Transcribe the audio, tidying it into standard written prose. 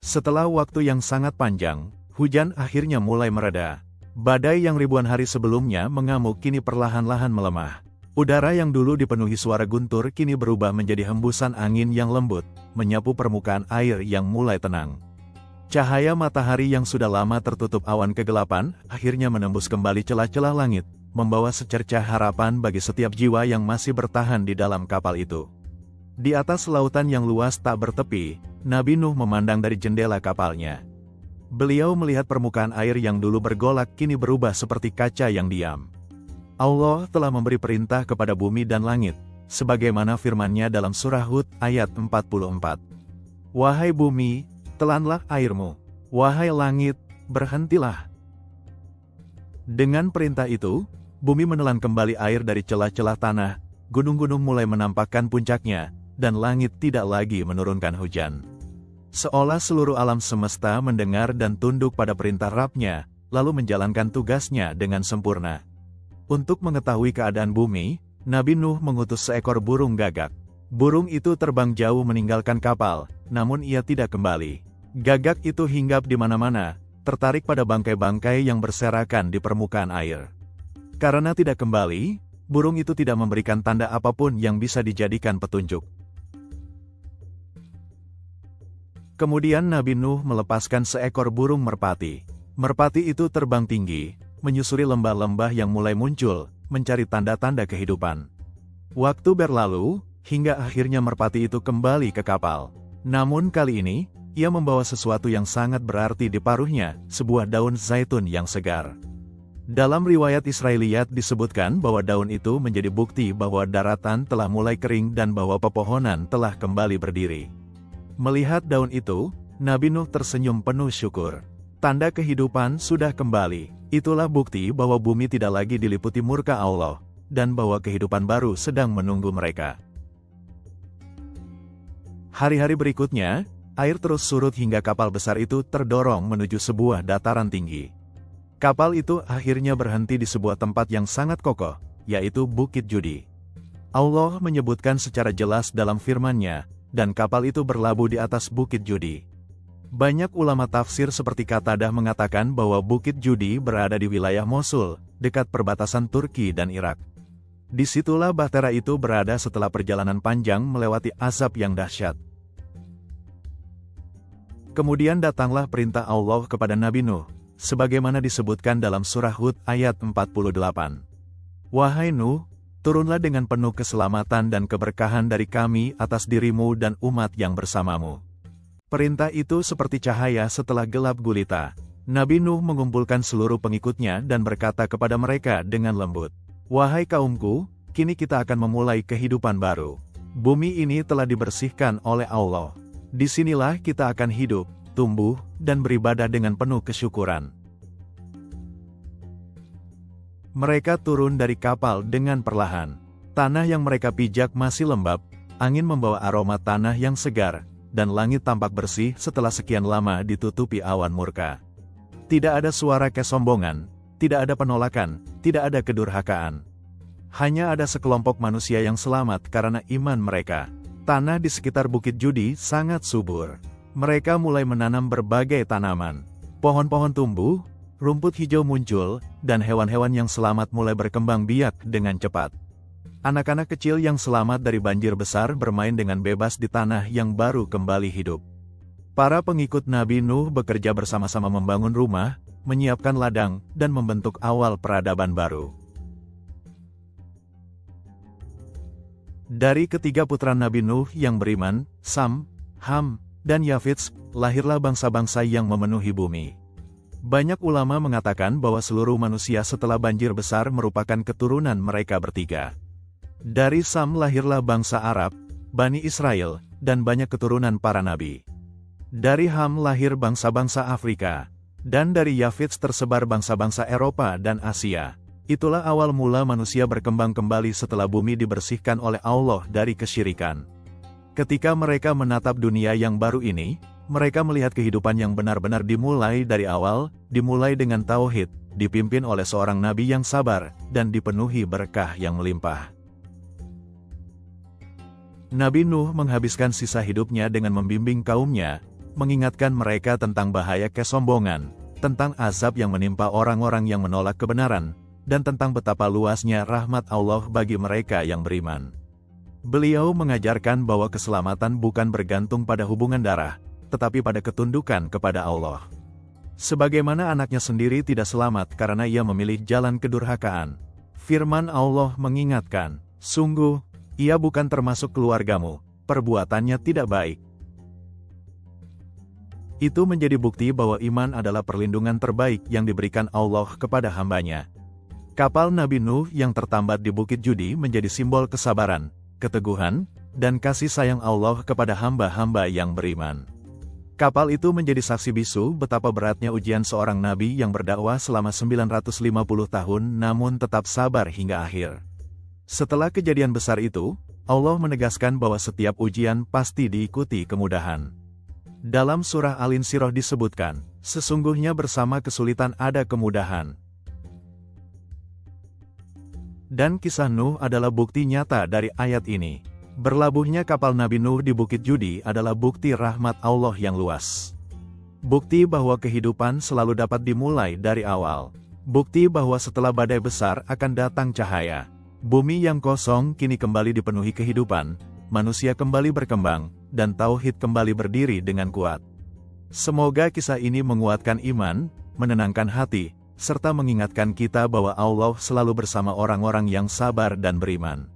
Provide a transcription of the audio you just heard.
Setelah waktu yang sangat panjang, hujan akhirnya mulai mereda. Badai yang ribuan hari sebelumnya mengamuk kini perlahan-lahan melemah. Udara yang dulu dipenuhi suara guntur kini berubah menjadi hembusan angin yang lembut, menyapu permukaan air yang mulai tenang. Cahaya matahari yang sudah lama tertutup awan kegelapan, akhirnya menembus kembali celah-celah langit, membawa secercah harapan bagi setiap jiwa yang masih bertahan di dalam kapal itu. Di atas lautan yang luas tak bertepi, Nabi Nuh memandang dari jendela kapalnya. Beliau melihat permukaan air yang dulu bergolak kini berubah seperti kaca yang diam. Allah telah memberi perintah kepada bumi dan langit, sebagaimana firman-Nya dalam surah Hud ayat 44. Wahai bumi, telanlah airmu. Wahai langit, berhentilah. Dengan perintah itu, bumi menelan kembali air dari celah-celah tanah, gunung-gunung mulai menampakkan puncaknya, dan langit tidak lagi menurunkan hujan. Seolah seluruh alam semesta mendengar dan tunduk pada perintah Rabb-Nya, lalu menjalankan tugasnya dengan sempurna. Untuk mengetahui keadaan bumi, Nabi Nuh mengutus seekor burung gagak. Burung itu terbang jauh meninggalkan kapal, namun ia tidak kembali. Gagak itu hinggap di mana-mana, tertarik pada bangkai-bangkai yang berserakan di permukaan air. Karena tidak kembali, burung itu tidak memberikan tanda apapun yang bisa dijadikan petunjuk. Kemudian Nabi Nuh melepaskan seekor burung merpati. Merpati itu terbang tinggi, menyusuri lembah-lembah yang mulai muncul, mencari tanda-tanda kehidupan. Waktu berlalu, hingga akhirnya merpati itu kembali ke kapal. Namun kali ini, ia membawa sesuatu yang sangat berarti di paruhnya, sebuah daun zaitun yang segar. Dalam riwayat Israiliyat disebutkan bahwa daun itu menjadi bukti bahwa daratan telah mulai kering dan bahwa pepohonan telah kembali berdiri. Melihat daun itu, Nabi Nuh tersenyum penuh syukur. Tanda kehidupan sudah kembali. Itulah bukti bahwa bumi tidak lagi diliputi murka Allah, dan bahwa kehidupan baru sedang menunggu mereka. Hari-hari berikutnya, air terus surut hingga kapal besar itu terdorong menuju sebuah dataran tinggi. Kapal itu akhirnya berhenti di sebuah tempat yang sangat kokoh, yaitu Bukit Judi. Allah menyebutkan secara jelas dalam firman-Nya, dan kapal itu berlabuh di atas Bukit Judi. Banyak ulama tafsir seperti Qatadah mengatakan bahwa Bukit Judi berada di wilayah Mosul, dekat perbatasan Turki dan Irak. Disitulah bahtera itu berada setelah perjalanan panjang melewati azab yang dahsyat. Kemudian datanglah perintah Allah kepada Nabi Nuh, sebagaimana disebutkan dalam surah Hud ayat 48. Wahai Nuh, turunlah dengan penuh keselamatan dan keberkahan dari kami atas dirimu dan umat yang bersamamu. Perintah itu seperti cahaya setelah gelap gulita. Nabi Nuh mengumpulkan seluruh pengikutnya dan berkata kepada mereka dengan lembut, Wahai kaumku, kini kita akan memulai kehidupan baru. Bumi ini telah dibersihkan oleh Allah. Disinilah kita akan hidup, tumbuh, dan beribadah dengan penuh kesyukuran. Mereka turun dari kapal dengan perlahan. Tanah yang mereka pijak masih lembab, angin membawa aroma tanah yang segar, dan langit tampak bersih setelah sekian lama ditutupi awan murka. Tidak ada suara kesombongan, tidak ada penolakan, tidak ada kedurhakaan. Hanya ada sekelompok manusia yang selamat karena iman mereka. Tanah di sekitar Bukit Judi sangat subur. Mereka mulai menanam berbagai tanaman. Pohon-pohon tumbuh, rumput hijau muncul, dan hewan-hewan yang selamat mulai berkembang biak dengan cepat. Anak-anak kecil yang selamat dari banjir besar bermain dengan bebas di tanah yang baru kembali hidup. Para pengikut Nabi Nuh bekerja bersama-sama membangun rumah, menyiapkan ladang, dan membentuk awal peradaban baru. Dari ketiga putra Nabi Nuh yang beriman, Sam, Ham, dan Yafits, lahirlah bangsa-bangsa yang memenuhi bumi. Banyak ulama mengatakan bahwa seluruh manusia setelah banjir besar merupakan keturunan mereka bertiga. Dari Sam lahirlah bangsa Arab, Bani Israel, dan banyak keturunan para nabi. Dari Ham lahir bangsa-bangsa Afrika, dan dari Yafits tersebar bangsa-bangsa Eropa dan Asia. Itulah awal mula manusia berkembang kembali setelah bumi dibersihkan oleh Allah dari kesyirikan. Ketika mereka menatap dunia yang baru ini, mereka melihat kehidupan yang benar-benar dimulai dari awal, dimulai dengan tauhid, dipimpin oleh seorang nabi yang sabar, dan dipenuhi berkah yang melimpah. Nabi Nuh menghabiskan sisa hidupnya dengan membimbing kaumnya, mengingatkan mereka tentang bahaya kesombongan, tentang azab yang menimpa orang-orang yang menolak kebenaran, dan tentang betapa luasnya rahmat Allah bagi mereka yang beriman. Beliau mengajarkan bahwa keselamatan bukan bergantung pada hubungan darah, tetapi pada ketundukan kepada Allah. Sebagaimana anaknya sendiri tidak selamat karena ia memilih jalan kedurhakaan, firman Allah mengingatkan, sungguh, ia bukan termasuk keluargamu, perbuatannya tidak baik. Itu menjadi bukti bahwa iman adalah perlindungan terbaik yang diberikan Allah kepada hambanya. Kapal Nabi Nuh yang tertambat di Bukit Judi menjadi simbol kesabaran, keteguhan, dan kasih sayang Allah kepada hamba-hamba yang beriman. Kapal itu menjadi saksi bisu betapa beratnya ujian seorang nabi yang berdakwah selama 950 tahun namun tetap sabar hingga akhir. Setelah kejadian besar itu, Allah menegaskan bahwa setiap ujian pasti diikuti kemudahan. Dalam surah Al-Insyirah disebutkan, sesungguhnya bersama kesulitan ada kemudahan. Dan kisah Nuh adalah bukti nyata dari ayat ini. Berlabuhnya kapal Nabi Nuh di Bukit Judi adalah bukti rahmat Allah yang luas. Bukti bahwa kehidupan selalu dapat dimulai dari awal. Bukti bahwa setelah badai besar akan datang cahaya. Bumi yang kosong kini kembali dipenuhi kehidupan, manusia kembali berkembang, dan tauhid kembali berdiri dengan kuat. Semoga kisah ini menguatkan iman, menenangkan hati, serta mengingatkan kita bahwa Allah selalu bersama orang-orang yang sabar dan beriman.